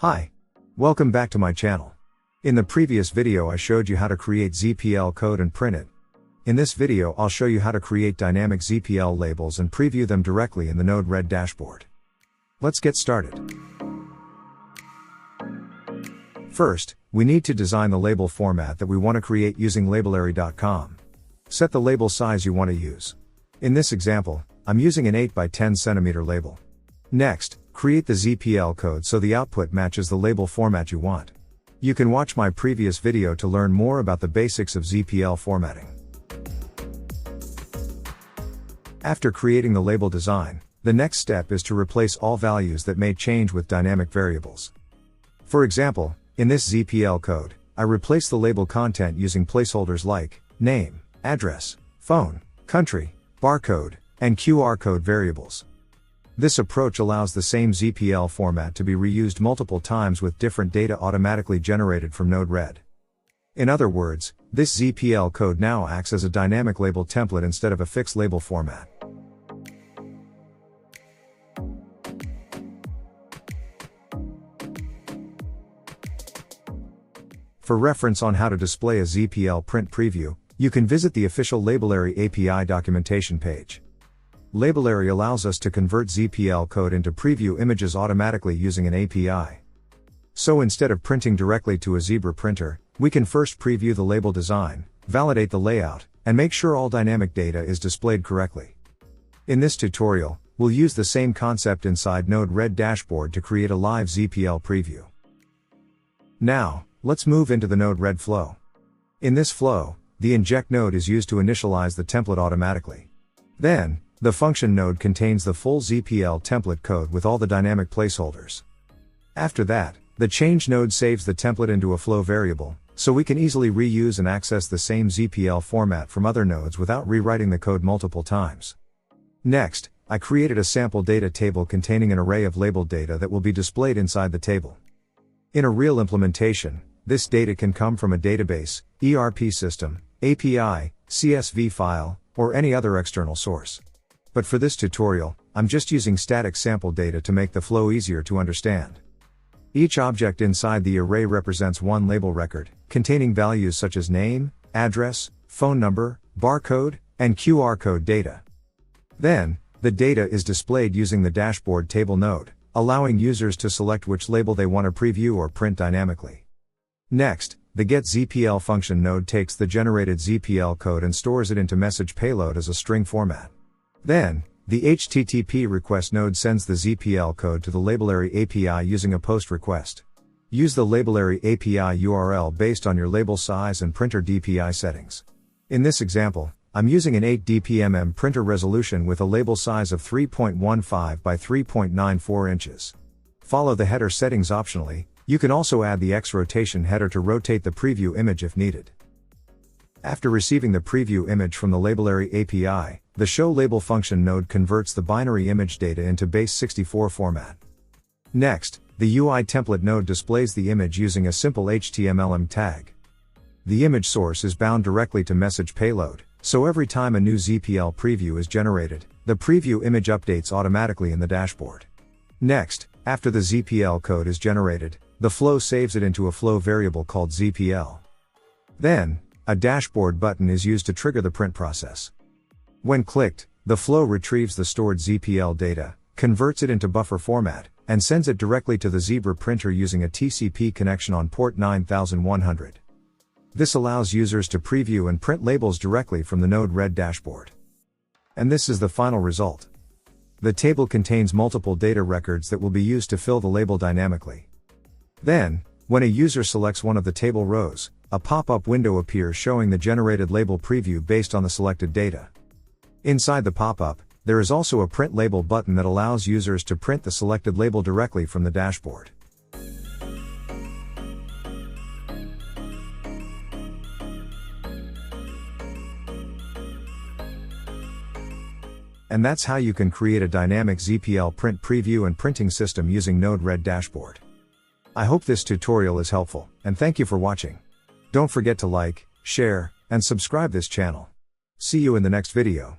Hi. Welcome back to my channel. In the previous video I showed you how to create ZPL code and print it. In this video I'll show you how to create dynamic ZPL labels and preview them directly in the Node-RED dashboard. Let's get started. First, we need to design the label format that we want to create using Labelary.com. Set the label size you want to use. In this example, I'm using an 8 by 10 cm label. Next, create the ZPL code so the output matches the label format you want. You can watch my previous video to learn more about the basics of ZPL formatting. After creating the label design, the next step is to replace all values that may change with dynamic variables. For example, in this ZPL code, I replace the label content using placeholders like name, address, phone, country, barcode, and QR code variables. This approach allows the same ZPL format to be reused multiple times with different data automatically generated from Node-RED. In other words, this ZPL code now acts as a dynamic label template instead of a fixed label format. For reference on how to display a ZPL print preview, you can visit the official Labelary API Documentation page. Labelary allows us to convert ZPL code into preview images automatically using an API. So instead of printing directly to a Zebra printer, we can first preview the label design, validate the layout, and make sure all dynamic data is displayed correctly. In this tutorial, we'll use the same concept inside Node-RED dashboard to create a live ZPL preview. Now, let's move into the Node-RED flow. In this flow, the inject node is used to initialize the template automatically. Then, the function node contains the full ZPL template code with all the dynamic placeholders. After that, the change node saves the template into a flow variable, so we can easily reuse and access the same ZPL format from other nodes without rewriting the code multiple times. Next, I created a sample data table containing an array of labeled data that will be displayed inside the table. In a real implementation, this data can come from a database, ERP system, API, CSV file, or any other external source. But for this tutorial, I'm just using static sample data to make the flow easier to understand. Each object inside the array represents one label record, containing values such as name, address, phone number, barcode, and QR code data. Then, the data is displayed using the dashboard table node, allowing users to select which label they want to preview or print dynamically. Next, the getZPL function node takes the generated ZPL code and stores it into message payload as a string format. Then, the HTTP request node sends the ZPL code to the Labelary API using a POST request. Use the Labelary API URL based on your label size and printer DPI settings. In this example, I'm using an 8 dpmm printer resolution with a label size of 3.15 by 3.94 inches. Follow the header settings optionally. You can also add the X rotation header to rotate the preview image if needed. After receiving the preview image from the Labelary API, the showLabel function node converts the binary image data into base64 format. Next, the UI template node displays the image using a simple HTML tag. The image source is bound directly to message payload, so every time a new ZPL preview is generated, the preview image updates automatically in the dashboard. Next, after the ZPL code is generated, the flow saves it into a flow variable called ZPL. Then, a dashboard button is used to trigger the print process. When clicked, the flow retrieves the stored ZPL data, converts it into buffer format, and sends it directly to the Zebra printer using a TCP connection on port 9100. This allows users to preview and print labels directly from the Node-RED dashboard. And this is the final result. The table contains multiple data records that will be used to fill the label dynamically. Then, when a user selects one of the table rows, a pop-up window appears showing the generated label preview based on the selected data. Inside the pop-up, there is also a print label button that allows users to print the selected label directly from the dashboard. And that's how you can create a dynamic ZPL print preview and printing system using Node-RED dashboard. I hope this tutorial is helpful, and thank you for watching. Don't forget to like, share, and subscribe this channel. See you in the next video.